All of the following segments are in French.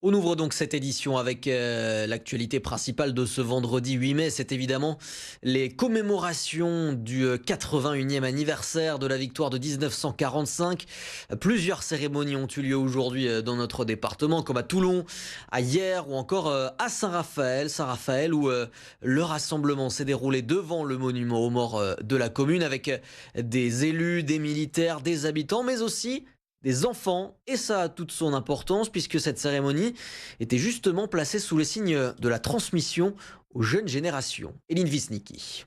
On ouvre donc cette édition avec l'actualité principale de ce vendredi 8 mai. C'est évidemment les commémorations du 81e anniversaire de la victoire de 1945. Plusieurs cérémonies ont eu lieu aujourd'hui dans notre département, comme à Toulon, à Hyères ou encore à Saint-Raphaël. Saint-Raphaël où le rassemblement s'est déroulé devant le monument aux morts de la commune avec des élus, des militaires, des habitants, mais aussi des enfants, et ça a toute son importance puisque cette cérémonie était justement placée sous le signe de la transmission aux jeunes générations. Eline Wisnicki.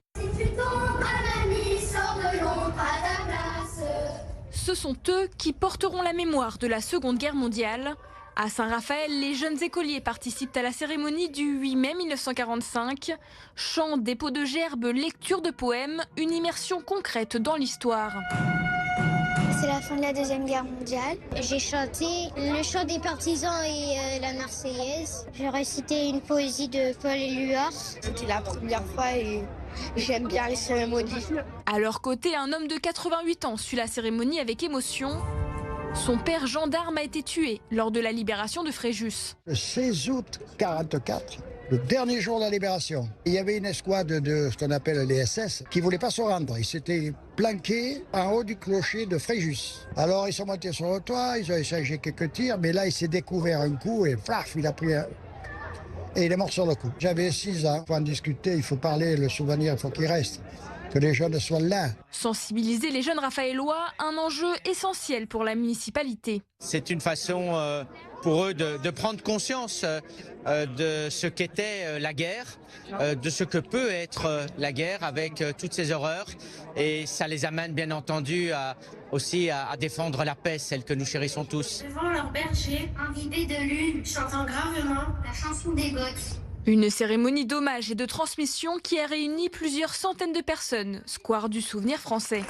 Ce sont eux qui porteront la mémoire de la Seconde Guerre mondiale. À Saint-Raphaël, les jeunes écoliers participent à la cérémonie du 8 mai 1945. Chants, dépôt de gerbes, lecture de poèmes, une immersion concrète dans l'histoire. C'est la fin de la Deuxième Guerre mondiale. J'ai chanté le chant des partisans et la Marseillaise. J'ai récité une poésie de Paul Éluard. C'était la première fois et j'aime bien les cérémonies. À leur côté, un homme de 88 ans suit la cérémonie avec émotion. Son père gendarme a été tué lors de la libération de Fréjus. Le 16 août 1944, le dernier jour de la libération, il y avait une escouade de ce qu'on appelle les SS qui ne voulaient pas se rendre. Ils s'étaient planqués en haut du clocher de Fréjus. Alors ils sont montés sur le toit, ils ont échangé quelques tirs, mais là il s'est découvert un coup et flaf, il a pris un... Et il est mort sur le coup. J'avais 6 ans, il faut en discuter, il faut parler, le souvenir, il faut qu'il reste. Que les jeunes soient là. Sensibiliser les jeunes raphaélois, un enjeu essentiel pour la municipalité. C'est une façon pour eux de prendre conscience de ce qu'était la guerre, de ce que peut être la guerre avec toutes ces horreurs. Et ça les amène bien entendu aussi à défendre la paix, celle que nous chérissons tous. Devant leur berger, imbibés de lune, chantant gravement la chanson des Goths. Une cérémonie d'hommage et de transmission qui a réuni plusieurs centaines de personnes, square du souvenir français.